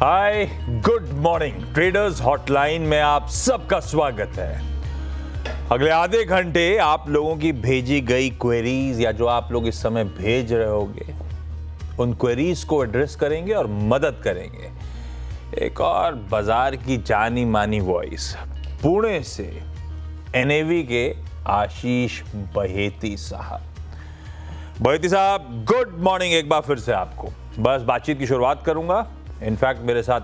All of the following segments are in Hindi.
हाय, गुड मॉर्निंग। ट्रेडर्स हॉटलाइन में आप सबका स्वागत है। अगले आधे घंटे आप लोगों की भेजी गई क्वेरीज या जो आप लोग इस समय भेज रहे होंगे उन क्वेरीज को एड्रेस करेंगे और मदद करेंगे। एक और बाजार की जानी मानी वॉइस पुणे से एनएवी के आशीष बहेती साहब। बहेती साहब, गुड मॉर्निंग। एक बार फिर से आपको बस बातचीत की शुरुआत करूंगा। इनफैक्ट मेरे साथ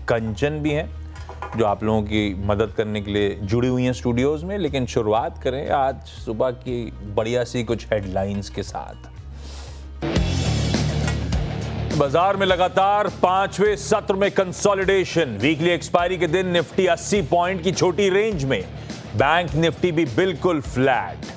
कंचन भी हैं जो आप लोगों की मदद करने के लिए जुड़ी हुई हैं स्टूडियोज में। लेकिन शुरुआत करें आज सुबह की बढ़िया सी कुछ हेडलाइंस के साथ। बाजार में लगातार 5वें सत्र में कंसोलिडेशन। वीकली एक्सपायरी के दिन निफ्टी 80 पॉइंट की छोटी रेंज में, बैंक निफ्टी भी बिल्कुल फ्लैट।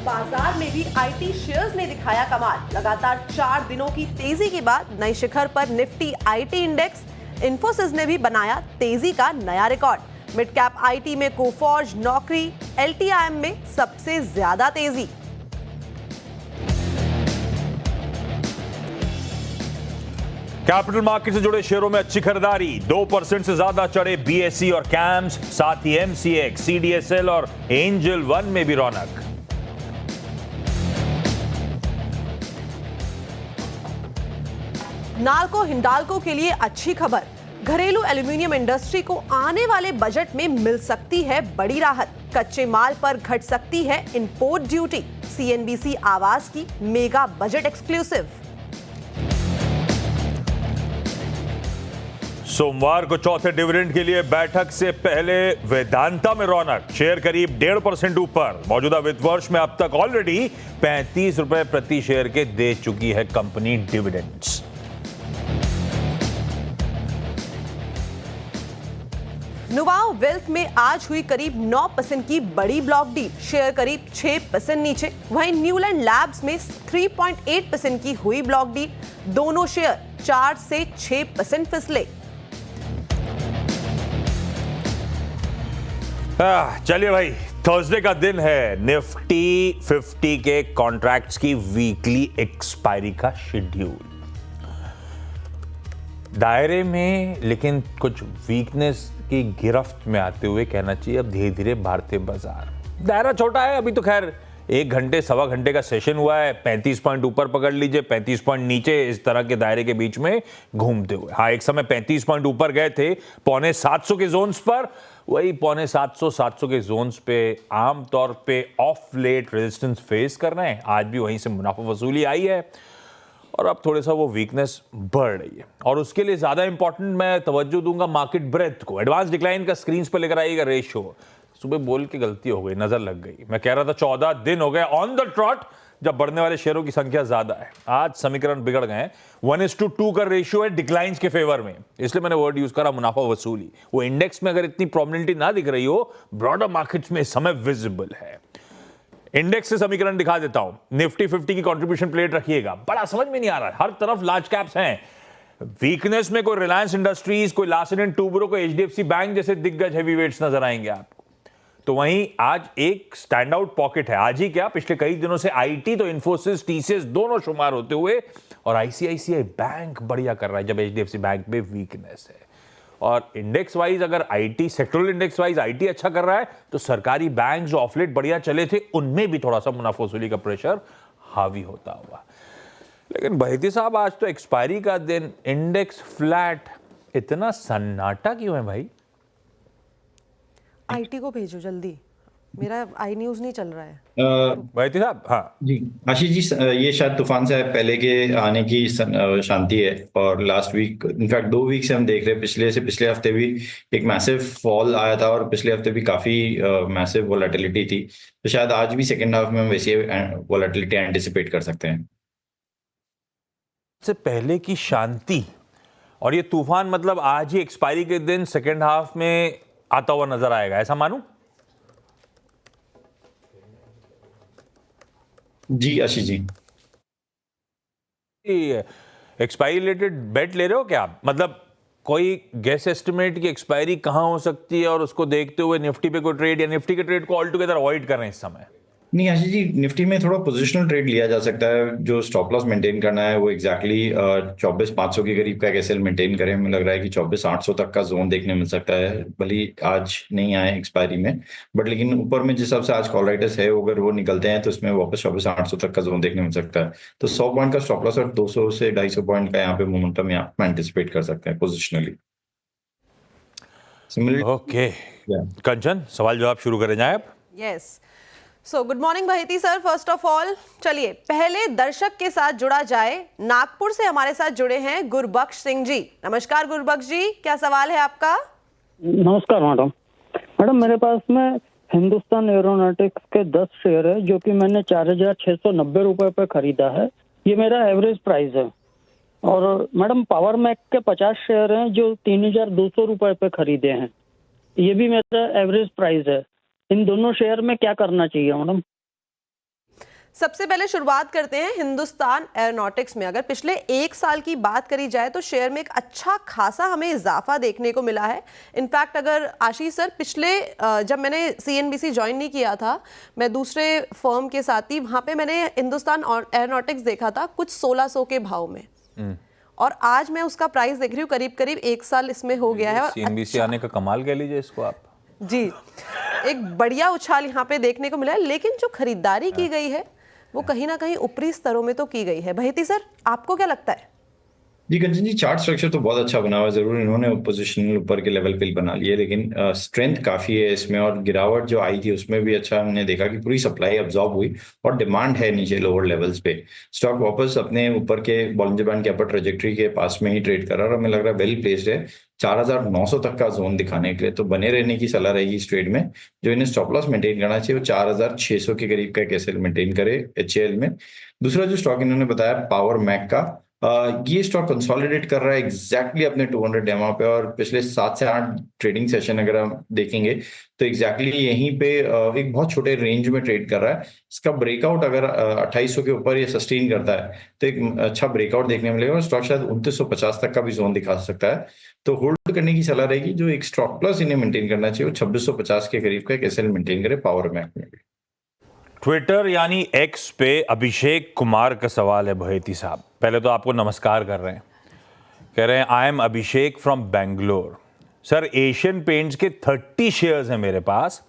बाजार में भी आईटी शेयर्स ने दिखाया कमाल। लगातार 4 दिनों की तेजी के बाद नए शिखर पर निफ्टी आईटी इंडेक्स। इन्फोसिस ने भी बनाया तेजी का नया रिकॉर्ड। मिड कैप आईटी में कोफॉर्ज, नौकरी, एलटीआईएम में सबसे ज्यादा तेजी। कैपिटल मार्केट से जुड़े शेयरों में अच्छी खरीदारी। 2% से ज्यादा चढ़े बीएसई और कैम्स, साथ ही एमसीएक्स, सीडीएसएल और एंजल वन में भी रौनक। नाल्को हिंडाल्को के लिए अच्छी खबर। घरेलू एल्यूमिनियम इंडस्ट्री को आने वाले बजट में मिल सकती है बड़ी राहत। कच्चे माल पर घट सकती है इंपोर्ट ड्यूटी। सीएनबीसी आवास की मेगा बजट एक्सक्लूसिव। सोमवार को चौथे डिविडेंड के लिए बैठक से पहले वेदांता में रौनक। शेयर करीब 1.5% ऊपर। मौजूदा वित्त वर्ष में अब तक ऑलरेडी 35 रुपए प्रति शेयर के दे चुकी है कंपनी डिविडेंड्स। नुवाओ वेल्थ में आज हुई करीब 9% की बड़ी ब्लॉक डील। शेयर करीब 6% नीचे। वहीं न्यूलैंड लैब्स में 3.8% की हुई ब्लॉक डील। दोनों शेयर 4 से 6% फिसले। चलिए भाई, थर्सडे का दिन है। निफ्टी 50 के कॉन्ट्रैक्ट्स की वीकली एक्सपायरी का शेड्यूल दायरे में, लेकिन कुछ वीकनेस की गिरफ्त में आते हुए कहना चाहिए अब धीरे धीरे भारतीय बाजार। दायरा छोटा है अभी तो, खैर 1 घंटे सवा घंटे का सेशन हुआ है। 35 पॉइंट ऊपर पकड़ लीजिए, 35 पॉइंट नीचे, इस तरह के दायरे के बीच में घूमते हुए। हाँ, एक समय 35 पॉइंट ऊपर गए थे 750 के जोन्स पर। वही 750 के जोन्स पे आमतौर पे ऑफ लेट रेजिस्टेंस फेस कर रहे हैं। आज भी वहीं से मुनाफा वसूली आई है और अब थोड़ा सा वो वीकनेस बढ़ रही है। और उसके लिए ज्यादा इंपॉर्टेंट मैं तवज्जो दूंगा मार्केट ब्रेथ को। एडवांस डिक्लाइन का स्क्रीन पर लेकर आइएगा रेशियो। सुबह बोल के गलती हो गई, नजर लग गई। मैं कह रहा था 14 दिन हो गए ऑन द ट्रॉट जब बढ़ने वाले शेयरों की संख्या ज्यादा है। आज समीकरण बिगड़ गए हैं। 1:2 का रेशियो है डिक्लाइंस के फेवर में, इसलिए मैंने वर्ड यूज करा मुनाफा वसूली। वो इंडेक्स में अगर इतनी प्रोमिनेंटली ना दिख रही हो, ब्रॉडर मार्केट्स में इस समय विजिबल है। इंडेक्स से समीकरण दिखा देता हूं। निफ्टी 50 की कंट्रीब्यूशन प्लेट रखिएगा। बड़ा समझ में नहीं आ रहा है, हर तरफ लार्ज कैप्स हैं। वीकनेस में कोई रिलायंस इंडस्ट्रीज, कोई लार्सन एंड टूब्रो, कोई एचडीएफसी बैंक जैसे दिग्गज हैवीवेट्स नजर आएंगे आपको। तो वहीं आज एक स्टैंड आउट पॉकेट है। आज ही क्या, पिछले कई दिनों से आईटी तो इन्फोसिस, टीसीएस दोनों शुमार होते हुए, और आईसीआईसीआई बैंक बढ़िया कर रहा है जब एचडीएफसी बैंक में वीकनेस है। और इंडेक्स वाइज अगर IT, sectoral index wise IT अच्छा कर रहा है, तो सरकारी बैंक जो ऑफलेट बढ़िया चले थे उनमें भी थोड़ा सा मुनाफा वसूली का प्रेशर हावी होता हुआ। लेकिन बहेती साहब, आज तो एक्सपायरी का दिन, इंडेक्स फ्लैट, इतना सन्नाटा क्यों है भाई? आईटी को भेजो जल्दी, मेरा आई न्यूज नहीं चल रहा है। बहेती साहब। हाँ जी आशीष जी, ये शायद तूफान से पहले के आने की शांति है। और लास्ट वीक, इनफैक्ट 2 वीक से हम देख रहे हैं, पिछले हफ्ते भी एक मैसिव फॉल आया था और पिछले हफ्ते भी काफी मैसिव वोलेटिलिटी थी। तो शायद आज भी सेकेंड हाफ में हम वैसी वोलेटिलिटी एंटिसिपेट कर सकते हैं। से पहले की शांति, और ये तूफान मतलब आज ही एक्सपायरी के दिन सेकेंड हाफ में आता हुआ नजर आएगा, ऐसा मानूं? जी आशीष जी, एक्सपायरी रिलेटेड बेट ले रहे हो क्या आप? मतलब कोई गेस एस्टिमेट की एक्सपायरी कहां हो सकती है और उसको देखते हुए निफ्टी पे कोई ट्रेड या निफ्टी के ट्रेड को ऑल टुगेदर अवॉइड कर रहे हैं इस समय? नहीं आशीष जी, निफ्टी में थोड़ा पोजिशनल ट्रेड लिया जा सकता है। जो स्टॉप लॉस मेंटेन करना है वो एग्जैक्टली 24,500 के करीब का एक एसएल मेंटेन करें। हमें लग रहा है कि 24,800 तक का जोन देखने मिल सकता है, भले ही आज नहीं आए एक्सपायरी में, बट लेकिन ऊपर में जिस हिसाब से आज कॉल राइटर्स है, अगर वो निकलते हैं तो इसमें वापस 24,800 तक का जोन देखने मिल सकता है। तो 100 पॉइंट का स्टॉप लॉस और 200 से 250 पॉइंट का यहाँ पे मोमेंटम यहाँ पे एंटिसिपेट कर सकते हैं पोजिशनली। ओके कंचन, सवाल जवाब शुरू करें जाए आप। Yes, so good morning Baheti sir. First of all चलिए पहले दर्शक के साथ जुड़ा जाए। नागपुर से हमारे साथ जुड़े हैं गुरबख्श सिंह जी। नमस्कार गुरबख्श जी, क्या सवाल है आपका? नमस्कार मैडम। मैडम मेरे पास में हिंदुस्तान एरोनॉटिक्स के 10 शेयर है जो कि मैंने 4,690 रुपए पे खरीदा है। ये मेरा एवरेज प्राइस है। और मैडम पावर मैक के 50 शेयर हैं जो 3,200 रुपए पे खरीदे हैं। ये भी मेरा एवरेज प्राइस है। इन दोनों शेयर में क्या करना चाहिए मैडम? सबसे पहले शुरुआत करते हैं हिंदुस्तान एरोनॉटिक्स में। अगर पिछले 1 साल की बात करी जाए तो शेयर में एक अच्छा खासा हमें इजाफा देखने को मिला है। इनफैक्ट अगर आशीष सर पिछले जब मैंने सीएनबीसी ज्वाइन नहीं किया था, मैं दूसरे फर्म के साथ ही, वहां पे मैंने हिंदुस्तान एरोनॉटिक्स देखा था कुछ 1600 के भाव में, और आज मैं उसका प्राइस देख रही हूँ करीब करीब 1 साल इसमें हो गया है। और सीएनबीसी आने का कमाल कह लीजिए इसको आप जी, एक बढ़िया उछाल यहाँ पे देखने को मिला है। लेकिन जो खरीदारी की गई है वो कहीं ना कहीं ऊपरी स्तरों में तो की गई है। बहेती सर, आपको क्या लगता है? जी कंचन जी, चार्ट स्ट्रक्चर तो बहुत अच्छा बना हुआ है। जरूर इन्होंने पोजिशन ऊपर के लेवल पे बना ली है, लेकिन स्ट्रेंथ काफी है इसमें, और गिरावट जो आई थी उसमें भी अच्छा हमने देखा कि पूरी सप्लाई अब्जॉर्ब हुई और डिमांड है नीचे लोअर लेवल्स पे। स्टॉक वापस अपने ऊपर के बॉलिंजर बैंड के अपर ट्रेजेक्टरी के पास में ही ट्रेड कर रहा है, और हमें लग रहा है वेल प्लेस्ड है 4,900 तक का जोन दिखाने के लिए। तो बने रहने की सलाह रहेगी इस ट्रेड में। जो इन्हें स्टॉप लॉस मेंटेन करना चाहिए वो 4,600 के करीब का एक एसएल मेंटेन करे एचएएल में। दूसरा जो स्टॉक इन्होंने बताया पावर मैक का, ये स्टॉक कंसोलिडेट कर रहा है एग्जैक्टली अपने 200 डेमा पे, और पिछले 7 से 8 ट्रेडिंग सेशन अगर हम देखेंगे तो एग्जैक्टली यहीं पे एक बहुत छोटे रेंज में ट्रेड कर रहा है। इसका ब्रेकआउट अगर 2800 के ऊपर ये सस्टेन करता है तो एक अच्छा ब्रेकआउट देखने में मिलेगा, और स्टॉक शायद 2950 तक का भी जोन दिखा सकता है। तो होल्ड करने की सलाह रहेगी। जो एक स्टॉक प्लस इन्हें मेंटेन करना चाहिए वो 2650 के करीब का एक एसएल मेंटेन करे पावर मैक में भी। ट्विटर यानी एक्स पे अभिषेक कुमार का सवाल है बहेती साहब। पहले तो आपको नमस्कार कर रहे हैं, कह रहे हैं I am Abhishek from Bangalore. Sir Asian paints के 30 शेयर्स हैं मेरे पास,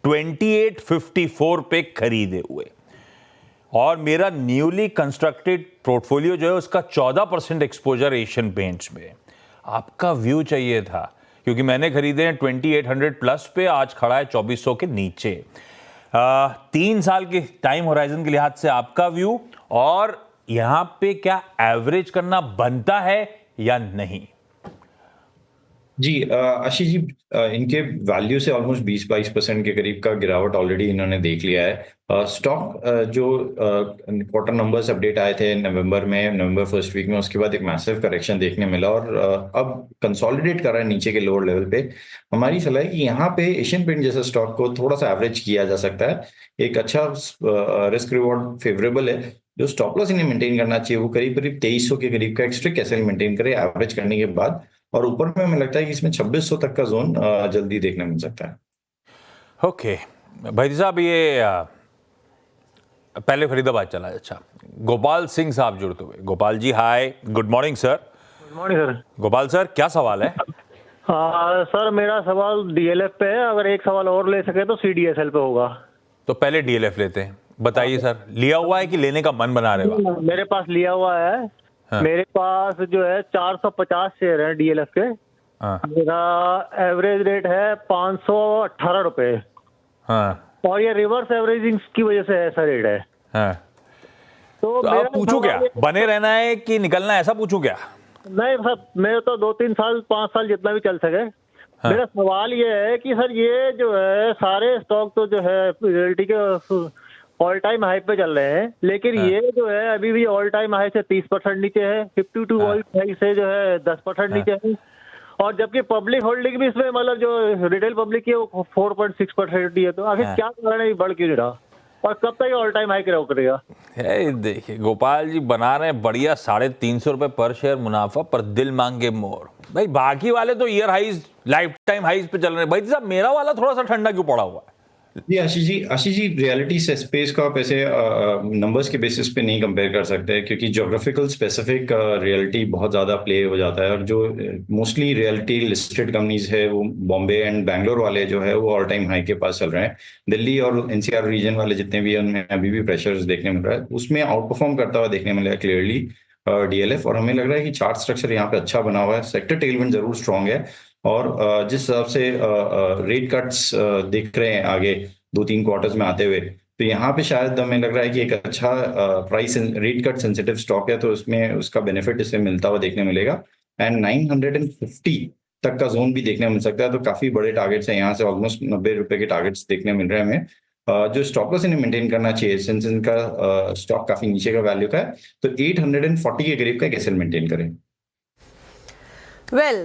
2854 पे खरीदे हुए, और मेरा न्यूली कंस्ट्रक्टेड पोर्टफोलियो जो है उसका 14% एक्सपोजर एशियन पेंट्स में। आपका व्यू चाहिए था क्योंकि मैंने खरीदे हैं 2800 प्लस पे, आज खड़ा है 2400 के नीचे। 3 साल के टाइम होराइजन के लिहाज से आपका व्यू, और यहां पे क्या एवरेज करना बनता है या नहीं? जी आशीष जी, इनके वैल्यू से ऑलमोस्ट 20-22% के करीब का गिरावट ऑलरेडी इन्होंने देख लिया है। स्टॉक जो क्वार्टर नंबर्स अपडेट आए थे नवंबर फर्स्ट वीक में, उसके बाद एक मैसिव करेक्शन देखने मिला, और अब कंसोलिडेट कर रहा है नीचे के लोअर लेवल पे। हमारी सलाह है कि यहाँ पे एशियन पेंट जैसा स्टॉक को थोड़ा सा एवरेज किया जा सकता है। एक अच्छा रिस्क रिवॉर्ड फेवरेबल है। जो स्टॉप लॉस इन्हें मेंटेन करना चाहिए वो करीब 2300 के करीब का एक स्ट्रिक्ट एसएल मेंटेन करे एवरेज करने के बाद, और ऊपर में हमें लगता है कि इसमें 2600 तक का जोन जल्दी देखने मिल सकता है। ओके भाई साहब, ये पहले फरीदाबाद चला। अच्छा, गोपाल सिंह साहब जुड़ते हुए। Gopal ji hi, good morning sir. Good morning sir. Gopal sir, क्या सवाल है? सर मेरा सवाल डीएलएफ पे है, अगर एक सवाल और ले सके तो सीडीएसएल पे होगा। तो पहले डीएलएफ लेते हैं। बताइए सर, लिया हुआ है कि लेने का मन बना रहे हो? मेरे पास लिया हुआ है। हाँ। मेरे पास जो है 450 शेयर है डीएलएफ के। हाँ। मेरा एवरेज रेट है 518 रुपए। हाँ। और ये रिवर्स एवरेजिंग की वजह से ऐसा रेट है। हाँ। तो आप पूछू क्या, बने रहना है कि निकलना है, ऐसा पूछू क्या? नहीं सर, मेरे तो 2-3 साल 5 साल जितना भी चल सके। हाँ। मेरा सवाल ये है कि सर ये जो है सारे स्टॉक तो जो है रियल्टी के ऑल टाइम हाई पे चल रहे हैं, लेकिन ये जो है अभी भी ऑल टाइम हाई से 30% नीचे है, 52 ऑल हाई से जो है 10% नीचे है, और जबकि पब्लिक होल्डिंग भी इसमें मतलब जो रिटेल पब्लिक की वो 4.6% है। तो आखिर क्या कारण है बढ़ क्यों नहीं रहा, और कब तक ऑल टाइम हाई करेगा? देखिए गोपाल जी बना रहे हैं बढ़िया 350 रुपए पर शेयर मुनाफा, पर दिल मांगे मोर। भाई बाकी वाले तो year highs lifetime highs पे चल रहे हैं। भाई साहब मेरा वाला थोड़ा सा ठंडा क्यों पड़ा हुआ है? जी आशीष जी रियलिटी स्पेस को आप ऐसे नंबर्स के बेसिस पे नहीं कंपेयर कर सकते, क्योंकि ज्योग्राफिकल स्पेसिफिक रियलिटी बहुत ज़्यादा प्ले हो जाता है। और जो मोस्टली रियलिटी लिस्टेड कंपनीज है वो बॉम्बे एंड बैंगलोर वाले जो है वो ऑल टाइम हाई के पास चल रहे हैं। दिल्ली और एनसीआर रीजन वाले जितने भी हैं उनमें अभी भी प्रेशर्स देखने मिल रहा है, उसमें आउट परफॉर्म करता हुआ देखने मिला है क्लियरली डीएलएफ। और हमें लग रहा है कि चार्ट स्ट्रक्चर यहाँ पे अच्छा बना हुआ है, सेक्टर टेलविंड जरूर स्ट्रांग है। और जिस हिसाब से रेट कट्स दिख रहे हैं आगे 2-3 क्वार्टर्स में आते हुए, तो यहाँ पे शायद हमें लग रहा है कि एक अच्छा price rate cut sensitive stock है, तो उसमें उसका बेनिफिट इससे मिलता हुआ देखने मिलेगा। एंड 950 तक का जोन भी देखने मिल सकता है, तो काफी बड़े टारगेट्स हैं यहाँ से, ऑलमोस्ट 90 रुपए के टारगेट्स देखने मिल रहे हैं हमें। जो स्टॉप लॉस इन्हें मेंटेन करना चाहिए, सिंस इनका स्टॉक काफी नीचे का वैल्यू का है, तो 840 के करीब का कैसे मेंटेन करें।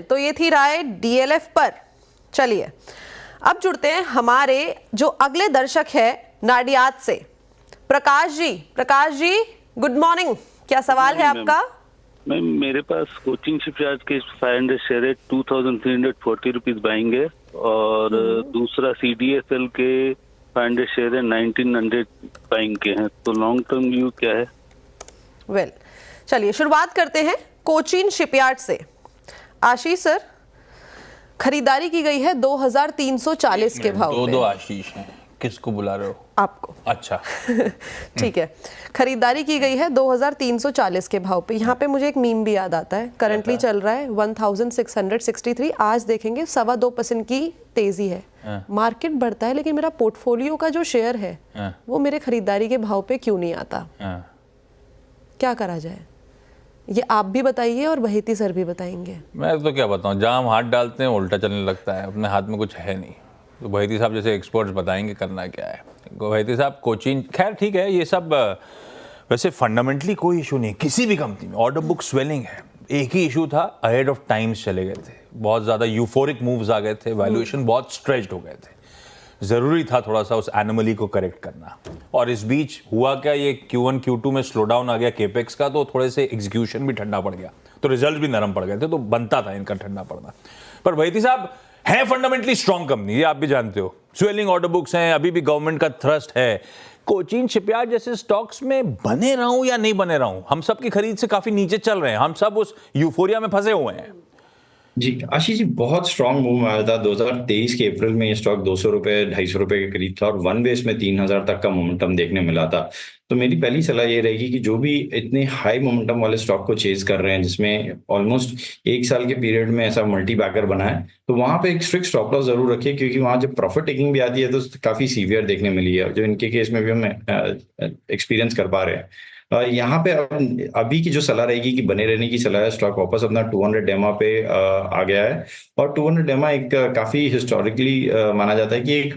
तो ये थी राय डीएलएफ पर। चलिए अब जुड़ते हैं हमारे जो अगले दर्शक है नाडियाद से, प्रकाश जी। प्रकाश जी गुड मॉर्निंग, क्या सवाल है आपका? मैम मेरे पास कोचिन शिपयार्ड के 500 शेयर है, 2340 रुपीज बाइंग है, और दूसरा सीडीएसएल के 500 शेयर है, 1900 बाइंग के हैं। तो लॉन्ग टर्म व्यू क्या है? चलिए शुरुआत करते हैं कोचिन शिपयार्ड से। आशीष सर, खरीदारी की गई है 2340 के भाव पे। दो आशीष हैं, किसको बुला रहे हो? आपको। अच्छा ठीक है, खरीदारी की गई है 2340 के भाव पे। यहाँ पे मुझे एक मीम भी याद आता है, करंटली चल रहा है 1663। आज देखेंगे 2.25% की तेजी है, मार्केट बढ़ता है, लेकिन मेरा पोर्टफोलियो का जो शेयर है वो मेरे खरीदारी के भाव पे क्यों नहीं आता? क्या करा जाए, ये आप भी बताइए और बहेती सर भी बताएंगे। मैं तो क्या बताऊं, जहां हम हाथ डालते हैं उल्टा चलने लगता है, अपने हाथ में कुछ है नहीं। तो बहेती साहब जैसे एक्सपर्ट्स बताएंगे करना क्या है। बहेती साहब कोचिन, खैर ठीक है, ये सब वैसे फंडामेंटली कोई इशू नहीं किसी भी कंपनी में। ऑर्डर बुक स्वेलिंग है, एक ही इशू था, अहेड ऑफ टाइम्स चले गए थे, बहुत ज़्यादा यूफोरिक मूव्स आ गए थे, वैल्यूएशन बहुत स्ट्रेच्ड हो गए थे। ज़रूरी था थोड़ा सा उस एनोमली को करेक्ट करना। और इस बीच हुआ क्या, ये Q1 Q2 में स्लो डाउन आ गया केपेक्स का, तो थोड़े से एग्जीक्यूशन भी ठंडा पड़ गया, तो रिजल्ट भी नरम पड़ गए थे, तो बनता था इनका ठंडा पड़ना। पर बहेती साहब है फंडामेंटली स्ट्रॉन्ग कंपनी, ये आप भी जानते हो, स्वेलिंग ऑर्डर बुक्स हैं, अभी भी गवर्नमेंट का थ्रस्ट है। कोचिन शिपयार्ड जैसे स्टॉक्स में बने रहूं या नहीं बने रहूं, हम सब की खरीद से काफी नीचे चल रहे हैं, हम सब उस यूफोरिया में फंसे हुए हैं। जी आशीष जी, बहुत स्ट्रांग मूव आया था 2023 के अप्रैल में। ये स्टॉक 200 रुपए 250 रुपए के करीब था, और वन बेस में 3000 तक का मोमेंटम देखने मिला था। तो मेरी पहली सलाह ये रहेगी कि जो भी इतने हाई मोमेंटम वाले स्टॉक को चेज कर रहे हैं, जिसमें ऑलमोस्ट 1 साल के पीरियड में ऐसा मल्टी बैगर बना है, तो वहां पे एक स्ट्रिक्ट स्टॉप लॉस जरूर रखिए, क्योंकि वहां जब प्रॉफिट टेकिंग भी आती है तो काफी सीवियर देखने मिली है, जो इनके केस में भी हम एक्सपीरियंस कर पा रहे हैं। यहाँ पे अभी की जो सलाह रहेगी कि बने रहने की सलाह है। स्टॉक वापस अपना 200 डेमा पे आ गया है, और 200 डेमा एक काफी हिस्टोरिकली माना जाता है कि एक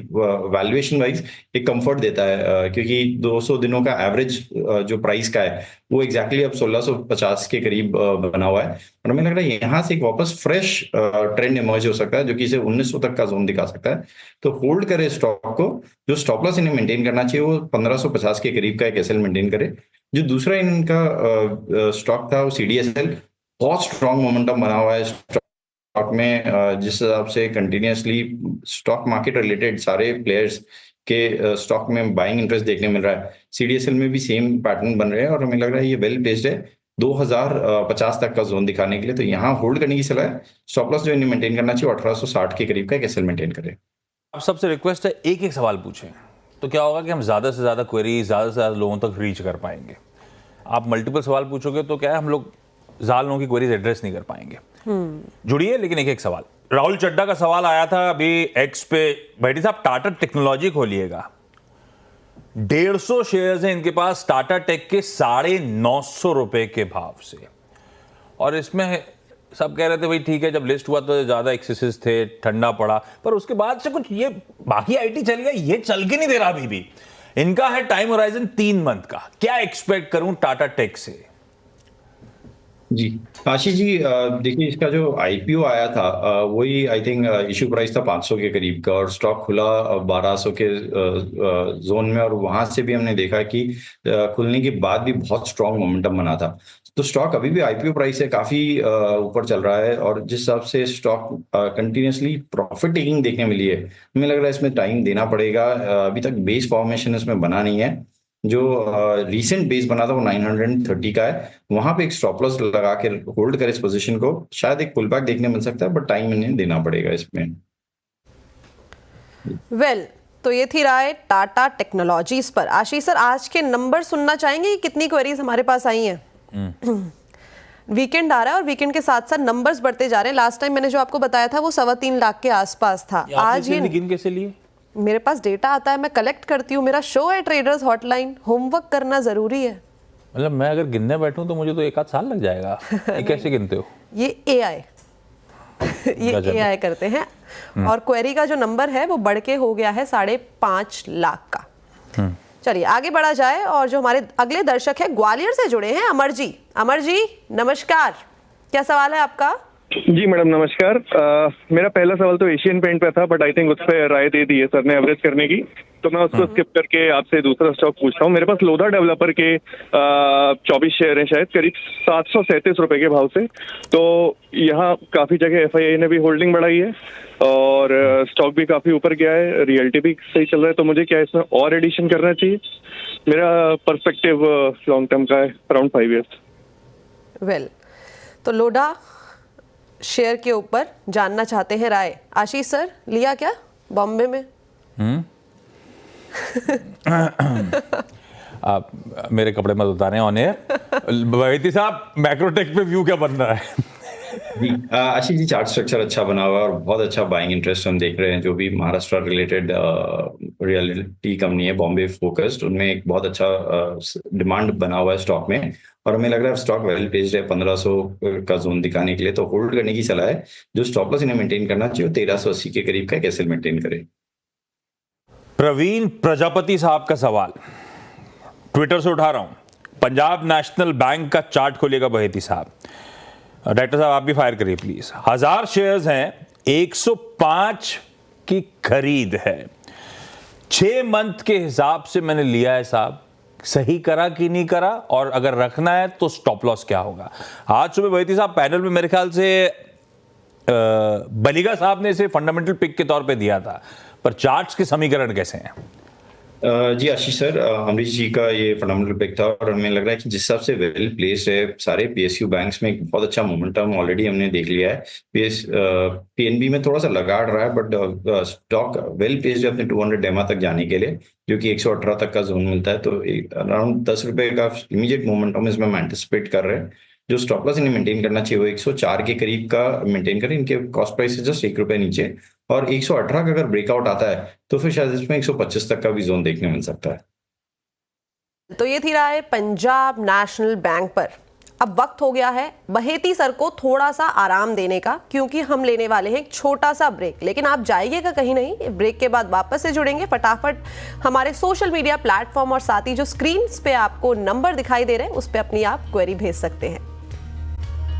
वैल्यूएशन वाइज एक कंफर्ट देता है, क्योंकि 200 दिनों का एवरेज जो प्राइस का है वो एग्जैक्टली अब 1650 के करीब बना हुआ है। और हमें लग रहा है यहाँ से एक वापस फ्रेश ट्रेंड इमर्ज हो सकता है, जो कि इसे 1900 तक का जोन दिखा सकता है। तो होल्ड करे स्टॉक को, जो स्टॉप लॉस इन्हें मेंटेन करना चाहिए वो 1550 के करीब का एक एसएल मेंटेन करे। जो दूसरा इनका स्टॉक था वो सीडीएसएल, बहुत स्ट्रॉन्ग मोमेंटम बना हुआ है स्टॉक में, जिस हिसाब से कंटिन्यूअसली स्टॉक मार्केट रिलेटेड सारे प्लेयर्स के स्टॉक में बाइंग इंटरेस्ट देखने मिल रहा है। सीडीएसएल में भी सेम पैटर्न बन रहे हैं, और हमें लग रहा है ये वेल प्लेस्ड है 2050 तक का जोन दिखाने के लिए। तो यहाँ होल्ड करने की सलाह है। स्टॉप लॉस जो इन्हें मेंटेन करना चाहिए 1860 के करीब का एक एसएल मेंटेन करे। आप सबसे रिक्वेस्ट है एक एक सवाल पूछें, तो क्या होगा कि हम ज़्यादा से ज़्यादा क्वेरी ज़्यादा से ज़्यादा लोगों तक रीच कर पाएंगे। आप मल्टीपल सवाल पूछोगे तो क्या है, हम लोग ज़्यादा लोगों की क्वेरीज एड्रेस नहीं कर पाएंगे। जुड़िए, लेकिन एक एक सवाल। राहुल चड्डा का सवाल आया था अभी एक्स पे, बैठी साहब टाटा टेक्नोलॉजी खोलिएगा, 150 शेयर्स हैं इनके पास टाटा टेक के 950 रुपए के भाव से, और इसमें सब कह रहे थे भाई ठीक है, जब लिस्ट हुआ तो ज्यादा एक्सेसेस थे, ठंडा पड़ा, पर उसके बाद से कुछ ये बाकी आईटी चल गया, ये चल के नहीं दे रहा अभी भी। इनका है टाइम होराइजन 3 मंथ का, क्या एक्सपेक्ट करूं टाटा टेक से? जी आशीष जी, देखिए इसका जो आईपीओ आया था वही आई थिंक इशू प्राइस था 500 के करीब का, और स्टॉक खुला 1200 के जोन में, और वहां से भी हमने देखा कि खुलने के बाद भी बहुत स्ट्रांग मोमेंटम बना था। तो स्टॉक अभी भी आईपीओ प्राइस से काफी ऊपर चल रहा है, और जिस हिसाब से स्टॉक कंटिन्यूसली प्रॉफिट टेकिंग देखने मिली है, हमें लग रहा है इसमें टाइम देना पड़ेगा। अभी तक बेस फॉर्मेशन इसमें बना नहीं है। जो रीसेंट बेस बना था वो 930 का है, वहां पे एक स्टॉप लॉस लगा के होल्ड करे इस पोजीशन को, शायद एक पुल बैक देखने मिल सकता है, बट टाइम इन्हें देना पड़ेगा इसमें। वेल, तो ये थी राय टाटा टेक्नोलॉजीज पर। आशीष सर, आज के नंबर सुनना चाहेंगे कि कितनी क्वेरीज हमारे पास आई हैं? वीकेंड आ रहा है और वीकेंड के साथ साथ नंबर्स बढ़ते जा रहे हैं। लास्ट टाइम मैंने जो आपको बताया था वो 3.25 लाख के आसपास था। आज ये गिन कैसे लिए? मेरे पास डेटा आता है, मैं कलेक्ट करती हूँ, मेरा शो है ट्रेडर्स हॉटलाइन, होमवर्क करना जरूरी है। मतलब मैं अगर गिनने बैठूं तो मुझे तो 1 आध साल लग जाएगा। ये कैसे गिनते हो? ये एआई ये एआई करते हैं। और क्वेरी का जो नंबर है वो बढ़ के हो गया है 5.5 लाख का। चलिए आगे बढ़ा जाए, और जो हमारे अगले दर्शक है ग्वालियर से जुड़े हैं, अमर जी। अमर जी नमस्कार, क्या सवाल है आपका? जी मैडम नमस्कार। मेरा पहला सवाल तो एशियन पेंट पे था, बट आई थिंक उस पर राय दे दी है सर ने एवरेज करने की, तो मैं उसको स्किप करके आपसे दूसरा स्टॉक पूछता हूँ। मेरे पास लोधा डेवलपर के 24 शेयर हैं शायद, करीब 737 रुपए के भाव से। तो यहाँ काफी जगह एफआईआई ने भी होल्डिंग बढ़ाई है और स्टॉक भी काफी ऊपर गया है, रियल्टी भी सही चल रहा है, तो मुझे क्या इसमें और एडिशन करना चाहिए? मेरा पर्सपेक्टिव लॉन्ग टर्म का है, अराउंड 5 ईयर्स। वेल, तो लोधा शेयर के ऊपर जानना चाहते हैं राय। आशीष सर, लिया क्या बॉम्बे में? आप मेरे कपड़े मत उतारें ऑन एयर। बहेती साहब, मैक्रोटेक पे व्यू क्या बन रहा है? जी आशीष जी, चार्ट स्ट्रक्चर अच्छा बना हुआ है और बहुत अच्छा बाइंग इंटरेस्ट हम देख रहे हैं। जो भी महाराष्ट्र रिलेटेड रियलिटी कंपनी है बॉम्बे फोकस्ड, उनमें एक बहुत अच्छा डिमांड बना हुआ है स्टॉक में, और हमें लग रहा है स्टॉक वेल पेस्ड है 1500 का जोन दिखाने के लिए, तो होल्ड करने की सलाह है। जो स्टॉप लॉस इन्हें मेंटेन करना चाहिए 1380 के करीब का, कैसे मेंटेन करें। प्रवीण प्रजापति साहब का सवाल ट्विटर से उठा रहा हूं। पंजाब नेशनल बैंक का चार्ट खोलिएगा बहेती साहब। डायरेक्टर साहब आप भी फायर करिए प्लीज। 1000 शेयर्स हैं, 105 की खरीद है, 6 मंथ के हिसाब से मैंने लिया है साहब। सही करा कि नहीं करा, और अगर रखना है तो स्टॉप लॉस क्या होगा? आज सुबह बहेती साहब पैनल में मेरे ख्याल से बलिगा साहब ने इसे फंडामेंटल पिक के तौर पे दिया था, पर चार्ट्स के समीकरण कैसे हैं? जी आशीष सर, अमरीश जी का ये फंडामेंटल पिक था, और हमें लग रहा है कि जिस हिसाब से वेल प्लेस्ड है सारे पीएसयू बैंक्स में, एक बहुत अच्छा मोमेंटम ऑलरेडी हमने देख लिया है। पीएनबी में थोड़ा सा लगाड़ रहा है, बट स्टॉक वेल प्लेस्ड है अपने 200 डेमा तक जाने के लिए, जो कि 118 तक का जोन मिलता है। तो अराउंड 10 रुपए का इमीडिएट मोमेंटम इसमें हम एंटिसिपेट कर रहे हैं। जो स्टॉप लॉस इन्हें मेंटेन करना चाहिए वो 104 के करीब का मेंटेन करें। इनके कॉस्ट प्राइस से जस्ट 1 रुपए नीचे, और 118 का अगर ब्रेकआउट आता है तो फिर शायद इसमें 125 तक का भी जोन देखने मिल सकता है। तो ये थी राय पंजाब नेशनल बैंक पर। अब वक्त हो गया है बहेती सर को थोड़ा सा आराम देने का, क्योंकि हम लेने वाले हैं एक छोटा सा ब्रेक। लेकिन आप जाइएगा कहीं नहीं, ब्रेक के बाद वापस से जुड़ेंगे फटाफट हमारे सोशल मीडिया प्लेटफॉर्म, और साथ ही जो स्क्रीन पे आपको नंबर दिखाई दे रहे हैं उस पर अपनी आप क्वेरी भेज सकते हैं।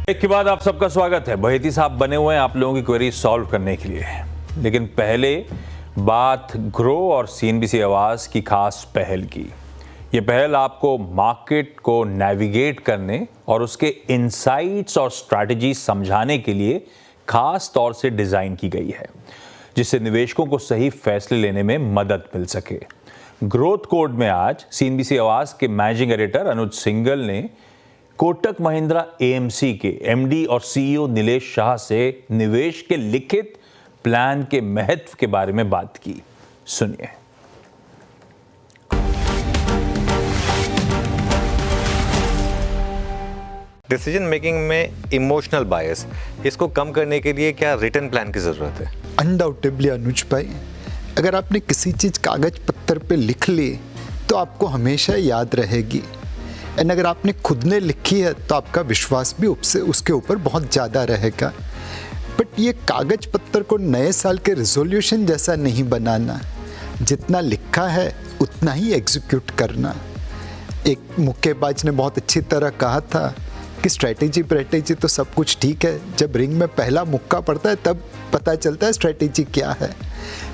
एक के बाद आप सबका स्वागत है। बहेती साहब बने हुए हैं आप लोगों की क्वेरी सॉल्व करने के लिए, लेकिन पहले बात ग्रो और सीएनबीसी आवाज की खास पहल की। ये पहल आपको मार्केट को नेविगेट करने और उसके इनसाइट्स और स्ट्रैटेजी समझाने के लिए खास तौर से डिजाइन की गई है, जिससे निवेशकों को सही फैसले लेने में मदद मिल सके। ग्रोथ कोड में आज सीएनबीसी आवाज के मैनेजिंग एडिटर अनुज सिंगल ने कोटक महिंद्रा एएमसी के एमडी और सीईओ नीलेश शाह से निवेश के लिखित प्लान के महत्व के बारे में बात की। सुनिए। डिसीजन मेकिंग में इमोशनल बायस, इसको कम करने के लिए क्या रिटन प्लान की जरूरत है? अनडाउटेबली अनुज भाई, अगर आपने किसी चीज कागज पत्थर पे लिख ली तो आपको हमेशा याद रहेगी, एंड अगर आपने खुद ने लिखी है तो आपका विश्वास भी उसके ऊपर बहुत ज़्यादा रहेगा। बट ये कागज पत्थर को नए साल के रिजोल्यूशन जैसा नहीं बनाना, जितना लिखा है उतना ही एग्जीक्यूट करना। एक मुक्केबाज ने बहुत अच्छी तरह कहा था कि स्ट्रैटेजी तो सब कुछ ठीक है, जब रिंग में पहला मुक्का पड़ता है तब पता चलता है स्ट्रैटेजी क्या है।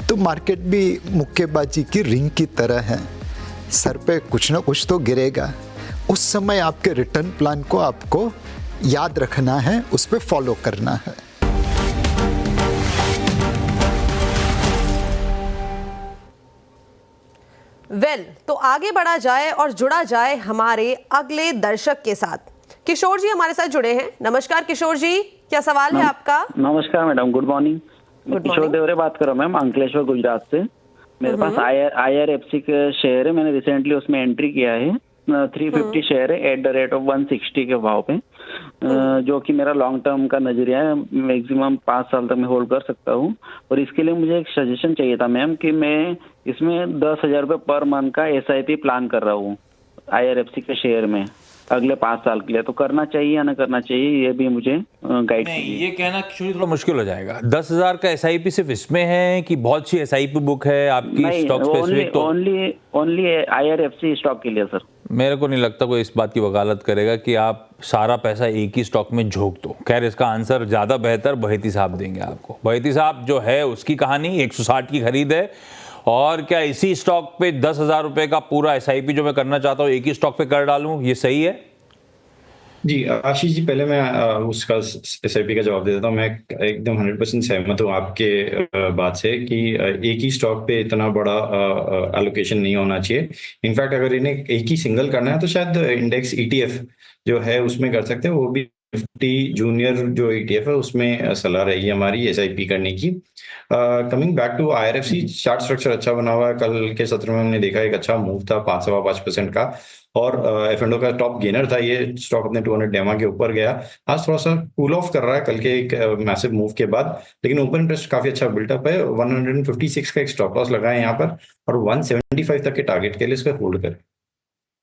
तो मार्केट भी मुक्केबाजी की रिंग की तरह है, सर पे कुछ ना कुछ तो गिरेगा। उस समय आपके रिटर्न प्लान को आपको याद रखना है, उस पर फॉलो करना है। तो आगे बढ़ा जाए और जुड़ा जाए हमारे अगले दर्शक के साथ। किशोर जी हमारे साथ जुड़े हैं। नमस्कार किशोर जी, क्या सवाल है आपका? नमस्कार मैडम, गुड मॉर्निंग। किशोर देवरे बात कर रहा हूँ मैम, अंकलेश्वर गुजरात से। मेरे पास IRFC के शेयर है, मैंने रिसेंटली उसमें एंट्री किया है। 350 शेयर है एट द रेट ऑफ 160 के भाव पे, जो कि मेरा लॉन्ग टर्म का नजरिया है, मैक्सिमम 5 साल तक मैं होल्ड कर सकता हूँ। और इसके लिए मुझे एक सजेशन चाहिए था मैम कि मैं इसमें 10,000 रुपये पर मंथ का SIP प्लान कर रहा हूँ IRFC के शेयर में अगले 5 साल के लिए, तो करना चाहिए या ना करना चाहिए, ये भी मुझे गाइड कीजिए। ये कहना थोड़ा मुश्किल हो जाएगा। 10,000 का SIP सिर्फ इसमें है कि बहुत सी SIP बुक है आपकी स्टॉक स्पेसिफिक? तो ओनली IRFC स्टॉक के लिए सर। मेरे को नहीं लगता कोई इस बात की वकालत करेगा कि आप सारा पैसा एक ही स्टॉक में झोंक दो। खैर, इसका आंसर ज़्यादा बेहतर बहेती साहब देंगे आपको। बहेती साहब जो है उसकी कहानी 160 की खरीद है, और क्या इसी स्टॉक पे 10,000 रुपये का पूरा SIP जो मैं करना चाहता हूँ एक ही स्टॉक पे कर डालूं, ये सही है? जी आशीष जी, पहले मैं उसका SIP का जवाब दे देता हूँ। मैं एकदम 100% सहमत हूँ आपके बात से कि एक ही स्टॉक पे इतना बड़ा एलोकेशन नहीं होना चाहिए। इनफैक्ट अगर इन्हें एक ही सिंगल करना है तो शायद इंडेक्स ETF जो है उसमें कर सकते हैं, वो भी 50 जूनियर जो ETF है उसमें सलाह रहेगी हमारी SIP करने की। Coming back to IRFC, chart structure अच्छा बना हुआ है। कल के सत्र में हमने देखा एक अच्छा मूव था 5.5% का, और F&O का टॉप गेनर था ये स्टॉक, अपने 200 डेमा के ऊपर गया। आज थोड़ा सा कूल ऑफ कर रहा है कल के एक मैसिव मूव के बाद, लेकिन ओपन इंटरेस्ट काफी अच्छा बिल्टअप है। 156 का एक स्टॉप लॉस लगा है यहाँ पर, और 175 तक के टारगेट के लिए इसको होल्ड करें,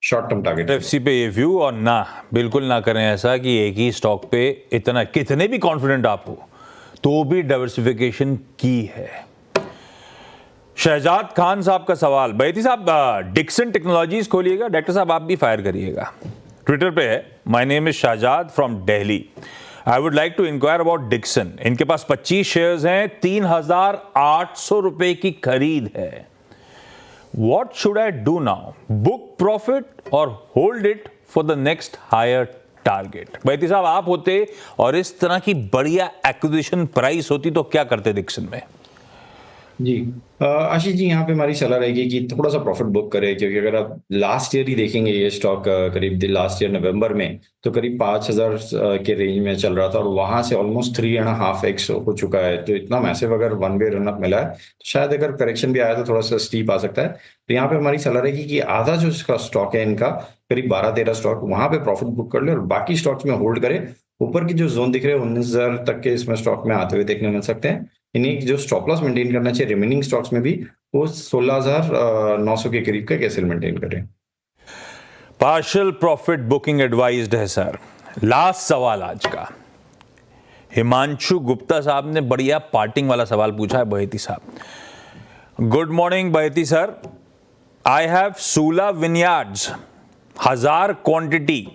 शॉर्ट टर्म टारगेट। IRFC पे ये व्यू, और ना बिल्कुल ना करें ऐसा कि एक ही स्टॉक पे इतना, कितने भी कॉन्फिडेंट आप हो तो भी डाइवर्सिफिकेशन की है। शहजाद खान साहब का सवाल, बैती साहब डिक्सन टेक्नोलॉजीज खोलिएगा, डॉक्टर साहब आप भी फायर करिएगा। ट्विटर पे है, my name is Shahzad from Delhi, I would like to inquire about Dixon. इनके पास 25 शेयर्स हैं, 3,800 रुपए की खरीद है। What should I do now? Book profit or hold it for the next higher target? Baiti साहब आप होते और इस तरह की बढ़िया एक्विजिशन प्राइस होती तो क्या करते डिक्सन में? जी आशीष जी, यहाँ पे हमारी सलाह रहेगी कि थोड़ा सा प्रॉफिट बुक करें, क्योंकि अगर आप लास्ट ईयर ही देखेंगे ये स्टॉक करीब लास्ट ईयर नवंबर में तो करीब 5,000 के रेंज में चल रहा था, और वहां से ऑलमोस्ट 3.5x हो चुका है। तो इतना मैसिव अगर वन वे रनअप मिला है तो शायद अगर करेक्शन भी आया तो थोड़ा सा स्टीप आ सकता है। तो यहाँ पे हमारी सलाह रहेगी कि आधा जो इसका स्टॉक है इनका, करीब 12-13 स्टॉक, वहां पे प्रॉफिट बुक कर ले और बाकी स्टॉक्स में होल्ड करें। ऊपर की जो जोन दिख रहे हैं 19,000 तक के इसमें स्टॉक में आते हुए देखने मिल सकते हैं। इन्हें जो स्टॉप लॉस मेंटेन करना चाहिए रिमेनिंग स्टॉक्स में भी, वो 16,900 के करीब का कैसे मेंटेन करें। पार्शियल प्रॉफिट बुकिंग एडवाइज्ड है सर। लास्ट सवाल आज का, हिमांशु गुप्ता साहब ने बढ़िया पार्टिंग वाला सवाल पूछा है बहेती साहब। Good morning Baheti sir, I have Sula vineyards 1000 quantity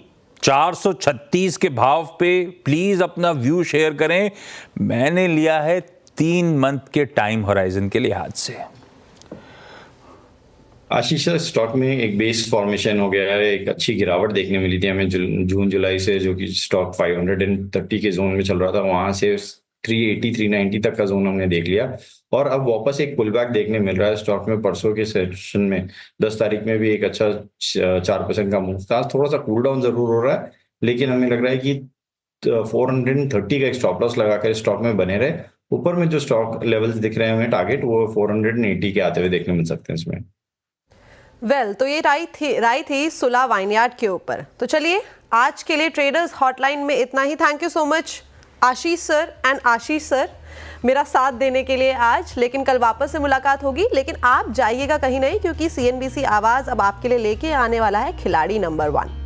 436 के भाव पे, प्लीज अपना व्यू शेयर करें। मैंने लिया है 3 मंथ के टाइम होराइजन के लिहाज से। आशीष, स्टॉक में एक बेस फॉर्मेशन हो गया है, एक अच्छी गिरावट देखने मिली थी हमें जून जुलाई से, जो कि स्टॉक 530 के जोन में चल रहा था, वहां से 380-390 तक का जोन हमने देख लिया, और अब वापस एक पुल बैक देखने मिल रहा है स्टॉक में। परसों के सेशन में 10 तारीख में भी एक अच्छा 4% का मूव था। थोड़ा सा कूल डाउन जरूर हो रहा है, लेकिन हमें लग रहा है कि 430 का एक स्टॉप लॉस लगाकर स्टॉक में बने रहे। ऊपर में जो स्टॉक लेवल्स दिख रहे हैं हमें टारगेट, वो 480 के आते हुए देखने मिल सकते हैं इसमें। तो ये राय थी सुला वाइनयार्ड के ऊपर। तो चलिए आज के लिए ट्रेडर्स हॉटलाइन में इतना ही। Thank you so much Ashish sir and Ashish sir मेरा साथ देने के लिए आज। लेकिन कल वापस से मुलाकात होगी, लेकिन आप जाइएगा कहीं नहीं, क्योंकि CNBC आवाज अब आपके लिए लेके आने वाला है खिलाड़ी नंबर 1।